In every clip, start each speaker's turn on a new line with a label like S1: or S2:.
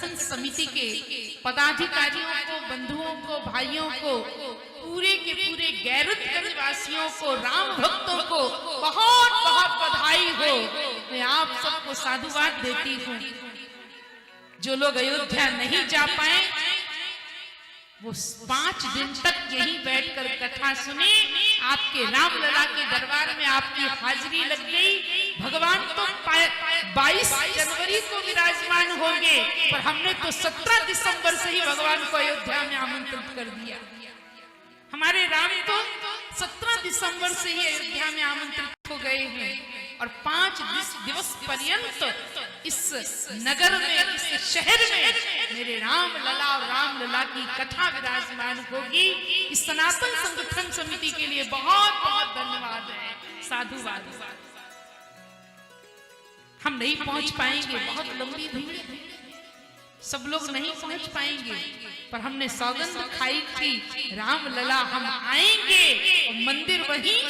S1: संगठन समिति के पदाधिकारियों को, बंधुओं को, भाइयों को, पूरे के पूरे गैरतगंज वासियों को, राम भक्तों को बहुत बहुत बधाई हो। मैं आप सबको साधुवाद देती हूँ। जो लोग अयोध्या नहीं जा पाए वो 5 दिन तक यहीं बैठकर कथा सुने। आपके रामलला के दरबार में आपकी हाजिरी लग गई। भगवान तो 22 जनवरी को विराजमान होंगे, पर हमने तो 17 दिसंबर से ही भगवान को अयोध्या में आमंत्रित कर दिया। हमारे राम तो 17 दिसंबर से ही अयोध्या में आमंत्रित हो गए हैं और 5 दिवस पर्यंत इस नगर में, इस शहर में मेरे राम लला और राम लला की कथा विराजमान होगी। इस सनातन संगठन समिति के लिए बहुत बहुत धन्यवाद है, साधुवाद। हम नहीं पहुंच पाएंगे, बहुत लंबी भीड़ है, सब लोग नहीं पहुंच पाएंगे, पर हमने सौगंध खाई थी राम लला हम आएंगे और मंदिर वहीं।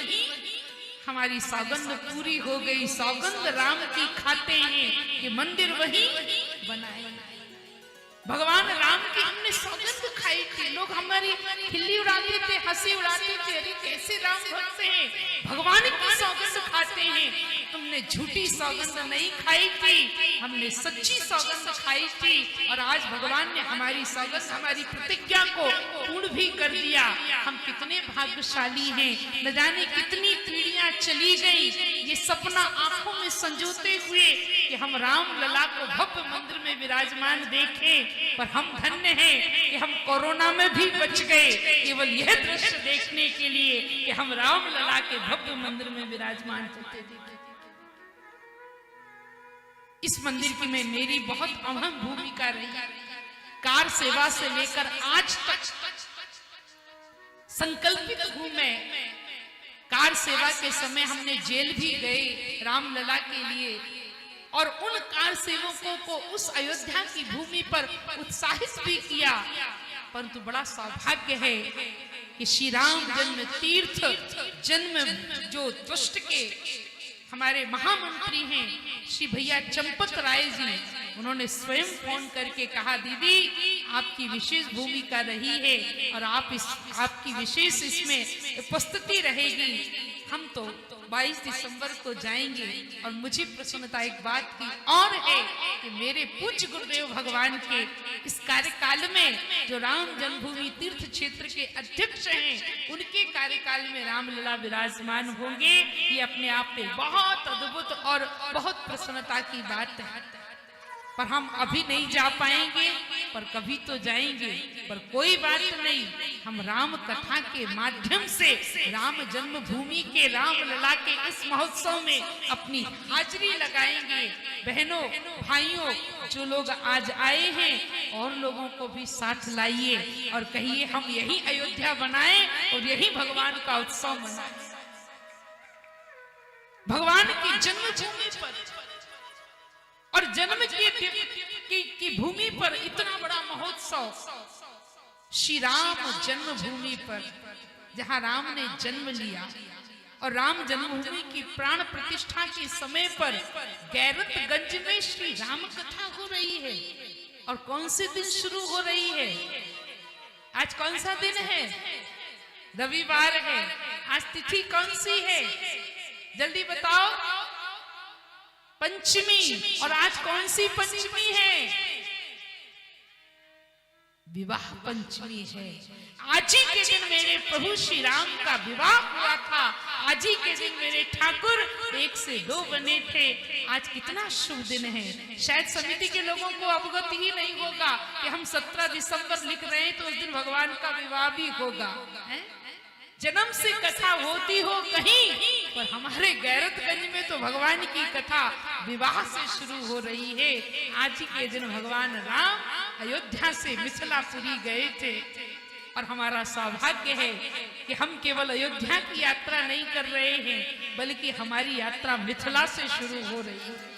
S1: हमारी सौगंध पूरी हो गई। सौगंध राम की खाते हैं कि मंदिर वहीं बनाए। भगवान राम की हमने सौगंध खाई थी। लोग हमारी खिल्ली उड़ाते थे, हंसी उड़ाते थे, अरे कैसे राम भक्त हैं, भगवान की सौगंध खाते हैं। तुमने झूठी सौगंध नहीं खाई थी, हमने सच्ची सौगंध खाई थी। और आज भगवान ने हमारी सौगंध, हमारी प्रतिज्ञा को पूर्ण भी कर दिया। हम कितने भाग्यशाली हैं। न जाने कितनी पीढ़ियां चली गई ये सपना आंखों में संजोते हुए कि हम राम लला को भव्य मंदिर में विराजमान देखें, पर हम धन्य हैं कि हम कोरोना में भी बच गए केवल यह दृश्य देखने के लिए कि हम राम लला के भव्य मंदिर में विराजमान होते थे। इस मंदिर की में मेरी बहुत अहम भूमिका रही। कार सेवा से लेकर आज तक संकल्पित हूं मैं। कार सेवा के समय हमने जेल भी गए राम लला के लिए और उन कार सेवकों को उस अयोध्या की भूमि पर उत्साहित भी किया। परंतु बड़ा सौभाग्य है कि श्री राम जन्म तीर्थ जन्म जो ट्रस्ट के हमारे महामंत्री हैं श्री भैया चंपत राय जी, उन्होंने स्वयं फोन करके कहा दीदी आपकी विशेष भूमिका रही है और आपकी विशेष इसमें उपस्थिति रहेगी। हम तो 22 दिसंबर को जाएंगे और मुझे प्रसन्नता एक बात की और है कि मेरे पूज्य गुरुदेव भगवान के इस कार्यकाल में जो राम जन्मभूमि तीर्थ क्षेत्र के अध्यक्ष हैं उनके कार्यकाल में रामलला विराजमान होंगे। ये अपने आप में बहुत अद्भुत और बहुत प्रसन्नता की बात है। पर हम अभी नहीं जा पाएंगे, पर कभी तो जाएंगे। पर कोई बात नहीं, हम राम कथा के माध्यम से राम जन्मभूमि के राम लला के इस महोत्सव में अपनी हाजिरी लगाएंगे। बहनों भाइयों, जो लोग आज आए हैं और लोगों को भी साथ लाइए और कहिए हम यही अयोध्या बनाएं और यही भगवान का उत्सव मनाएं। भगवान की जन्मभूमि पर और जन्म की भूमि पर इतना बड़ा महोत्सव, श्री राम जन्मभूमि पर जहां राम ने जन्म लिया और राम जन्मभूमि की प्राण प्रतिष्ठा के समय पर गैरतगंज में श्री राम कथा हो रही है। और कौन से दिन शुरू हो रही है? आज कौन सा दिन है? रविवार है। आज तिथि कौन सी है? जल्दी बताओ। पंचमी। और आज कौन सी पंचमी है? विवाह पंचमी है। आज ही के दिन मेरे प्रभु श्री राम का विवाह हुआ था। आज ही के दिन मेरे ठाकुर 1 से 2 बने थे। आज कितना शुभ दिन है। शायद समिति के लोगों को अवगत ही नहीं होगा कि हम 17 दिसंबर लिख रहे हैं तो उस दिन भगवान का विवाह भी होगा। जन्म से कथा होती हो कहीं, पर हमारे गैरतगंज में तो भगवान की कथा विवाह से शुरू हो रही है। आज ही के दिन भगवान राम अयोध्या से मिथिलापुरी गए थे और हमारा सौभाग्य है कि हम केवल अयोध्या की यात्रा नहीं कर रहे हैं, बल्कि हमारी यात्रा मिथिला से शुरू हो रही है,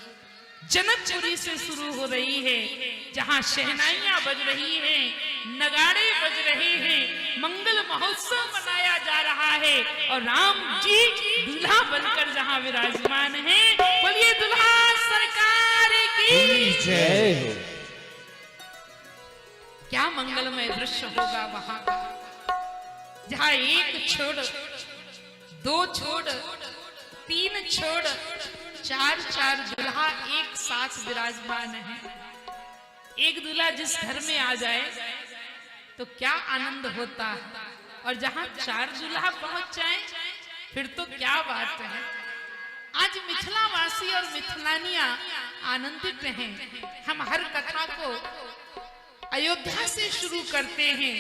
S1: जनकपुरी से शुरू हो रही है, जहां शहनाइयां बज रही हैं, नगाड़े बज रहे हैं, मंगल महोत्सव मनाया जा रहा है और राम जी दूल्हा बनकर जहां विराजमान हैं। बोलिए दूल्हा सरकार की जय हो। क्या मंगलमय दृश्य होगा वहां का, जहां एक छोड़, दो छोड़, तीन छोड़, चार चार दुल्हा एक साथ विराजमान है। एक दूल्हा जिस घर में आ जाए तो क्या आनंद होता है, और जहां चार दूल्हा पहुंच जाए फिर तो क्या बात है। आज मिथिलावासी और मिथिलानियां आनंदित हैं। हम हर कथा को अयोध्या से शुरू करते हैं,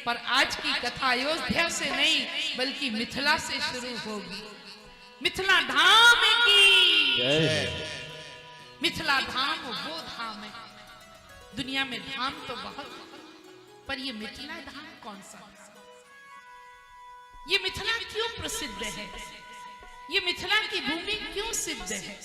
S1: पर आज की कथा अयोध्या से नहीं बल्कि मिथिला से शुरू होगी। मिथिला धाम की, मिथिला धाम वो धाम है। दुनिया में धाम तो बहुत, पर ये मिथिला धाम कौन सा? ये मिथिला क्यों प्रसिद्ध है? ये मिथिला की भूमि क्यों सिद्ध है?